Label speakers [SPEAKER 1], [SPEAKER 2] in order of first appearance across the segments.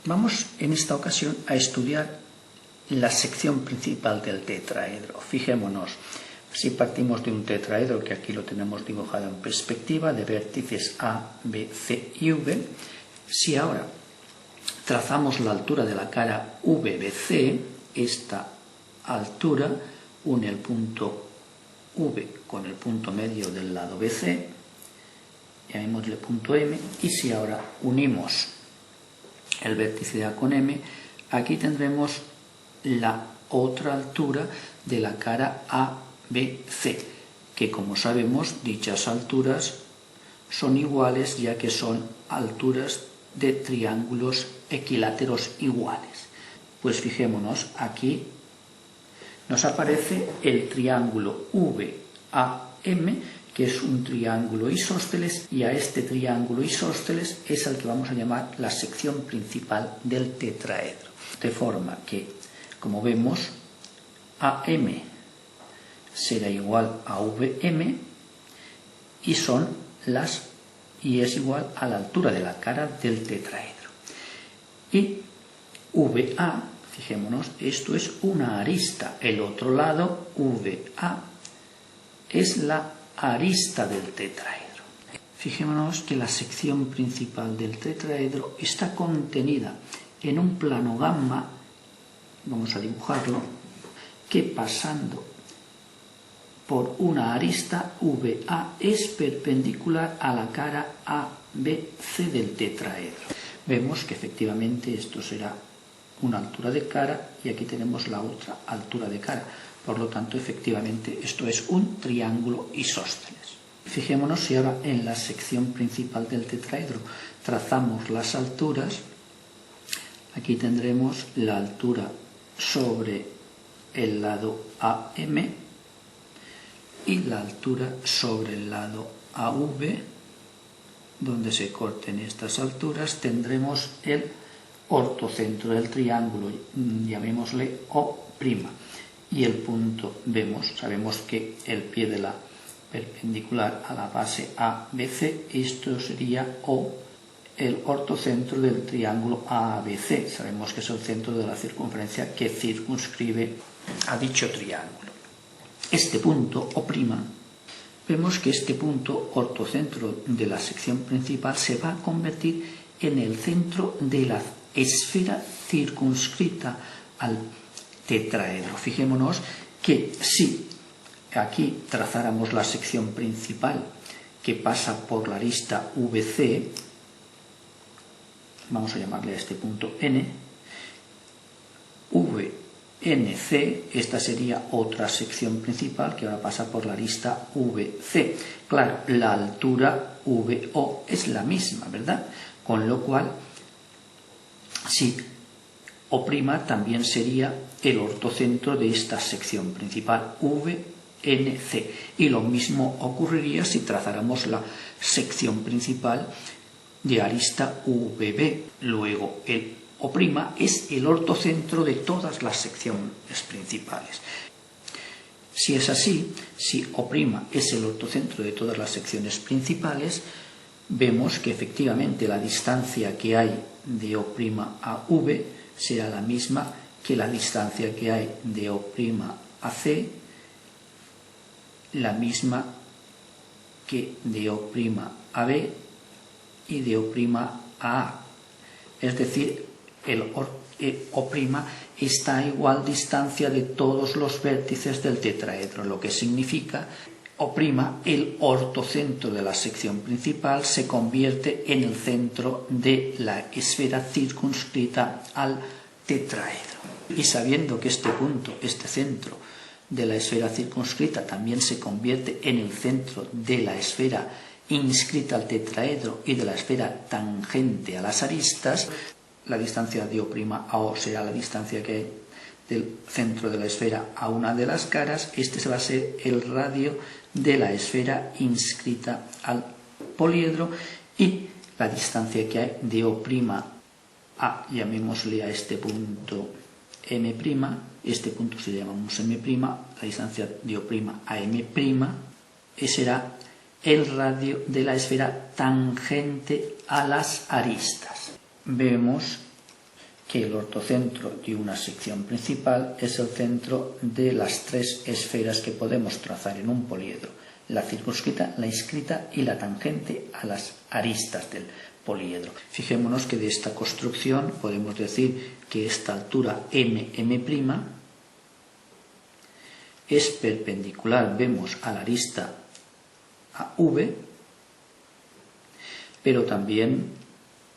[SPEAKER 1] Vamos en esta ocasión a estudiar la sección principal del tetraedro. Fijémonos, si partimos de un tetraedro, que aquí lo tenemos dibujado en perspectiva, de vértices A, B, C y V, si ahora trazamos la altura de la cara VBC, esta altura une el punto V con el punto medio del lado BC, llamémosle punto M, y si ahora unimos el vértice de A con M, aquí tendremos la otra altura de la cara ABC, que como sabemos dichas alturas son iguales ya que son alturas de triángulos equiláteros iguales. Pues fijémonos, aquí nos aparece el triángulo VAM, que es un triángulo isósceles, y a este triángulo isósceles es al que vamos a llamar la sección principal del tetraedro. De forma que, como vemos, AM será igual a VM y es igual a la altura de la cara del tetraedro. Y VA, fijémonos, esto es una arista. El otro lado, VA, es la arista del tetraedro. Fijémonos que la sección principal del tetraedro está contenida en un plano gamma, vamos a dibujarlo, que pasando por una arista VA es perpendicular a la cara ABC del tetraedro. Vemos que efectivamente esto será una altura de cara y aquí tenemos la otra altura de cara. Por lo tanto, efectivamente, esto es un triángulo isósceles. Fijémonos si ahora en la sección principal del tetraedro trazamos las alturas. Aquí tendremos la altura sobre el lado AM y la altura sobre el lado AV. Donde se corten estas alturas tendremos el ortocentro del triángulo, llamémosle O'. Y el punto, sabemos que el pie de la perpendicular a la base ABC, esto sería O, el ortocentro del triángulo ABC. Sabemos que es el centro de la circunferencia que circunscribe a dicho triángulo. Este punto, O', vemos que este punto ortocentro de la sección principal se va a convertir en el centro de la esfera circunscrita al tetraedro. Fijémonos que si aquí trazáramos la sección principal que pasa por la arista VC, vamos a llamarle a este punto N, VNC, esta sería otra sección principal que ahora pasa por la arista VC. Claro, la altura VO es la misma, ¿verdad? Con lo cual, si O' también sería el ortocentro de esta sección principal, VNC. Y lo mismo ocurriría si trazáramos la sección principal de arista VB. Luego, el O' es el ortocentro de todas las secciones principales. Si es así, si O' es el ortocentro de todas las secciones principales, vemos que efectivamente la distancia que hay de O' a V será la misma que la distancia que hay de O' a C, la misma que de O' a B y de O' a A. Es decir, el O' está a igual distancia de todos los vértices del tetraedro, lo que significa O', el ortocentro de la sección principal, se convierte en el centro de la esfera circunscrita al tetraedro. Y sabiendo que este punto, este centro de la esfera circunscrita, también se convierte en el centro de la esfera inscrita al tetraedro y de la esfera tangente a las aristas, la distancia de O' a O será la distancia que hay del centro de la esfera a una de las caras. Este va a ser el radio de la esfera inscrita al poliedro y la distancia que hay de O' a, llamémosle a este punto M', este punto si le llamamos M', la distancia de O' a M', será el radio de la esfera tangente a las aristas. Vemos que el ortocentro de una sección principal es el centro de las tres esferas que podemos trazar en un poliedro: la circunscrita, la inscrita y la tangente a las aristas del poliedro. Fijémonos que de esta construcción podemos decir que esta altura M' es perpendicular, vemos, a la arista AV, pero también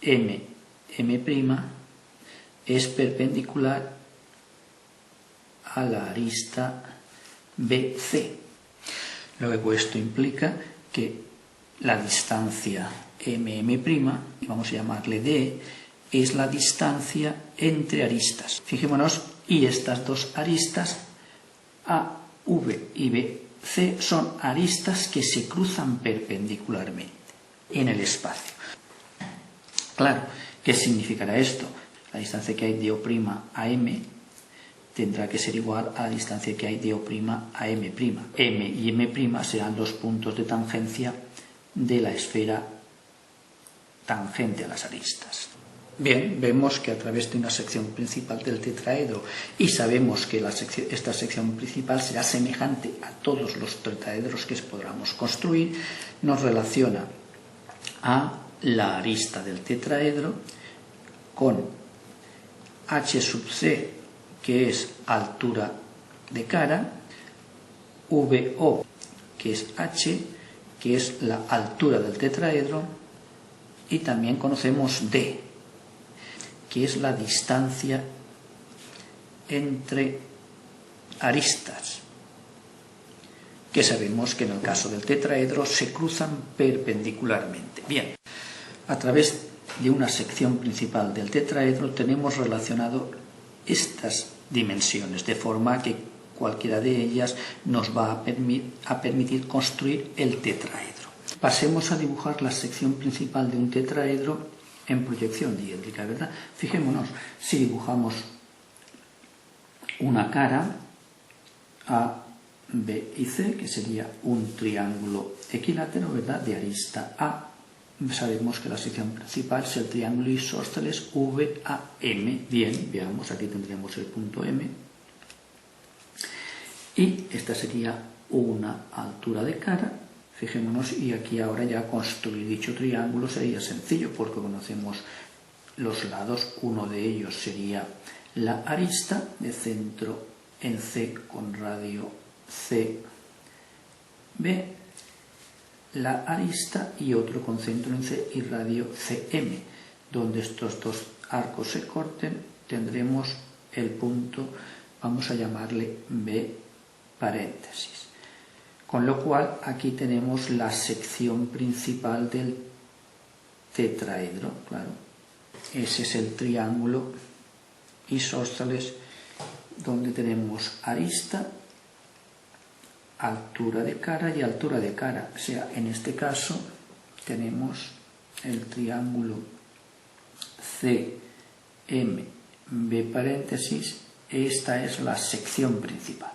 [SPEAKER 1] M' es perpendicular a la arista BC. Luego esto implica que la distancia MM', vamos a llamarle D, es la distancia entre aristas. Fijémonos, y estas dos aristas, AV y BC, son aristas que se cruzan perpendicularmente en el espacio. Claro, ¿qué significará esto? La distancia que hay de O' a M tendrá que ser igual a la distancia que hay de O' a M'. M y M' serán los puntos de tangencia de la esfera tangente a las aristas. Bien, vemos que a través de una sección principal del tetraedro, y sabemos que esta sección principal será semejante a todos los tetraedros que podamos construir, nos relaciona a la arista del tetraedro con H sub C, que es altura de cara, VO, que es H, que es la altura del tetraedro, y también conocemos D, que es la distancia entre aristas, que sabemos que en el caso del tetraedro se cruzan perpendicularmente. Bien, a través de una sección principal del tetraedro tenemos relacionado estas dimensiones, de forma que cualquiera de ellas nos va a permitir construir el tetraedro. Pasemos a dibujar la sección principal de un tetraedro en proyección diédrica, ¿verdad? Fijémonos, si dibujamos una cara A, B y C, que sería un triángulo equilátero, ¿verdad?, de arista A, sabemos que la sección principal es el triángulo isósceles VAM. Bien, veamos, aquí tendríamos el punto M. Y esta sería una altura de cara. Fijémonos, y aquí ahora ya construir dicho triángulo sería sencillo porque conocemos los lados. Uno de ellos sería la arista de centro en C con radio CB, la arista, y otro con centro en C y radio CM. Donde estos dos arcos se corten tendremos el punto, vamos a llamarle B paréntesis. Con lo cual aquí tenemos la sección principal del tetraedro, claro. Ese es el triángulo isósceles donde tenemos arista, altura de cara y altura de cara. O sea, en este caso tenemos el triángulo CMB paréntesis. Esta es la sección principal.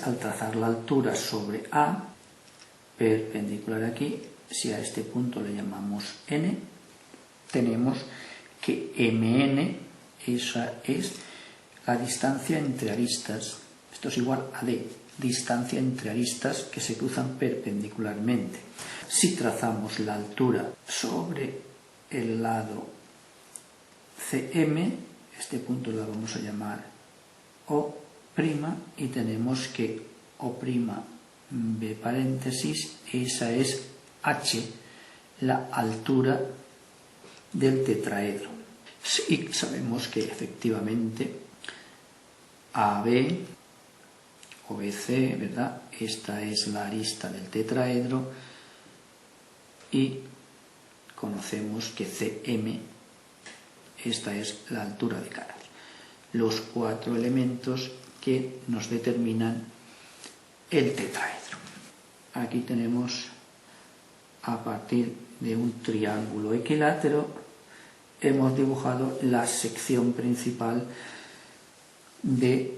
[SPEAKER 1] Al trazar la altura sobre A, perpendicular aquí, si a este punto le llamamos N, tenemos que MN, esa es la distancia entre aristas. Esto es igual a D, distancia entre aristas que se cruzan perpendicularmente. Si trazamos la altura sobre el lado CM, este punto lo vamos a llamar O', y tenemos que O' B paréntesis, esa es H, la altura del tetraedro. Y sabemos que efectivamente AB o BC, ¿verdad?, esta es la arista del tetraedro, y conocemos que CM, esta es la altura de cara. Los cuatro elementos que nos determinan el tetraedro. Aquí tenemos, a partir de un triángulo equilátero, hemos dibujado la sección principal de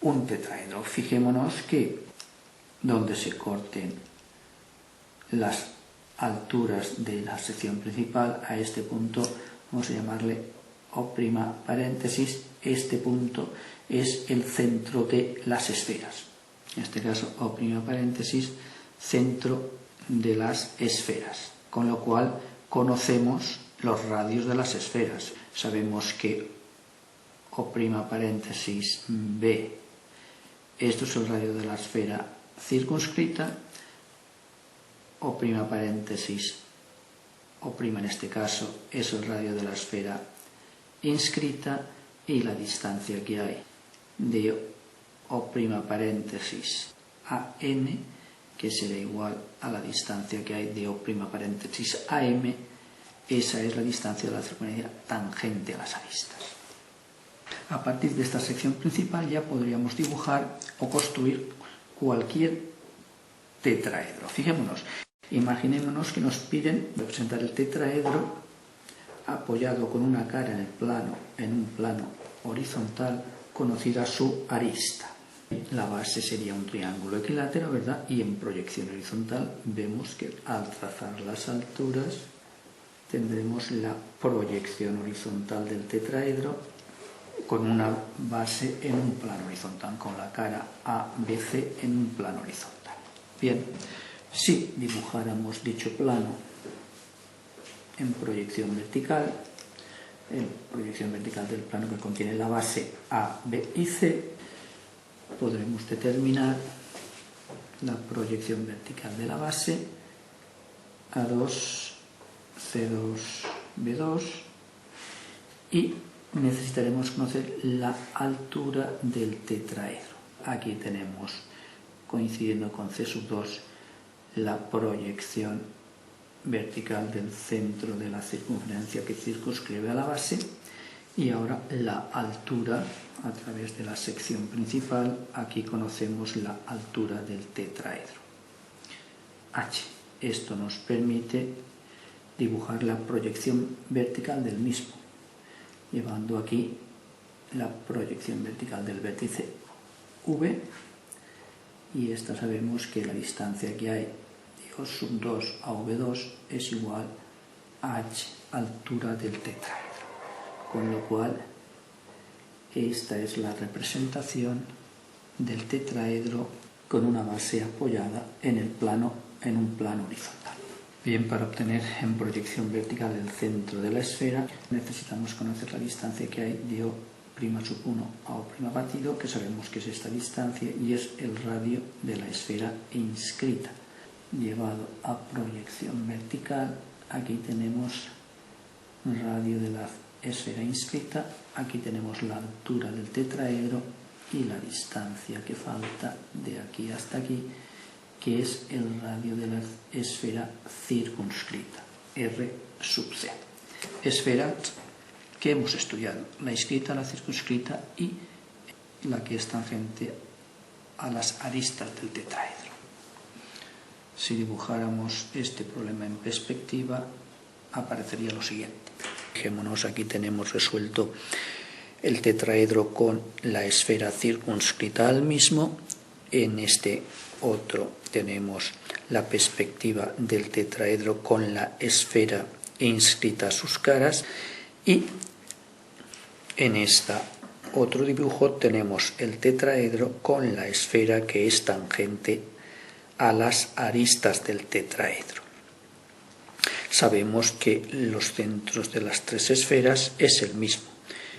[SPEAKER 1] un tetraedro. Fijémonos que donde se corten las alturas de la sección principal, a este punto vamos a llamarle O' paréntesis, este punto es el centro de las esferas. En este caso, O' paréntesis, centro de las esferas. Con lo cual conocemos los radios de las esferas. Sabemos que O' paréntesis B, esto es el radio de la esfera circunscrita. O' paréntesis, O' en este caso es el radio de la esfera inscrita, y la distancia que hay de O' paréntesis a n, que será igual a la distancia que hay de O' paréntesis a m, esa es la distancia de la circunferencia tangente a las aristas. A partir de esta sección principal ya podríamos dibujar o construir cualquier tetraedro. Fijémonos, imaginémonos que nos piden representar el tetraedro apoyado con una cara en un plano horizontal, conocida su arista. La base sería un triángulo equilátero, ¿verdad? Y en proyección horizontal vemos que al trazar las alturas tendremos la proyección horizontal del tetraedro con una base en un plano horizontal, con la cara ABC en un plano horizontal. Bien, si dibujáramos dicho plano en proyección vertical del plano que contiene la base A, B y C, podremos determinar la proyección vertical de la base A2, C2, B2, y necesitaremos conocer la altura del tetraedro. Aquí tenemos, coincidiendo con C2, la proyección vertical del centro de la circunferencia que circunscribe a la base, y ahora la altura a través de la sección principal. Aquí conocemos la altura del tetraedro H. Esto nos permite dibujar la proyección vertical del mismo, llevando aquí la proyección vertical del vértice V, y esta sabemos que la distancia que hay de O2 a V2 es igual a H, altura del tetraedro. Con lo cual, esta es la representación del tetraedro con una base apoyada en un plano horizontal. Bien, para obtener en proyección vertical el centro de la esfera necesitamos conocer la distancia que hay de O'1 a O' batido, que sabemos que es esta distancia y es el radio de la esfera inscrita. Llevado a proyección vertical, aquí tenemos el radio de la esfera inscrita, aquí tenemos la altura del tetraedro y la distancia que falta de aquí hasta aquí, que es el radio de la esfera circunscrita, R sub C. Esfera que hemos estudiado, la inscrita, la circunscrita y la que es tangente a las aristas del tetraedro. Si dibujáramos este problema en perspectiva, aparecería lo siguiente. Fijémonos, aquí tenemos resuelto el tetraedro con la esfera circunscrita al mismo. En este otro tenemos la perspectiva del tetraedro con la esfera inscrita a sus caras, y en este otro dibujo tenemos el tetraedro con la esfera que es tangente a las aristas del tetraedro. Sabemos que los centros de las tres esferas es el mismo,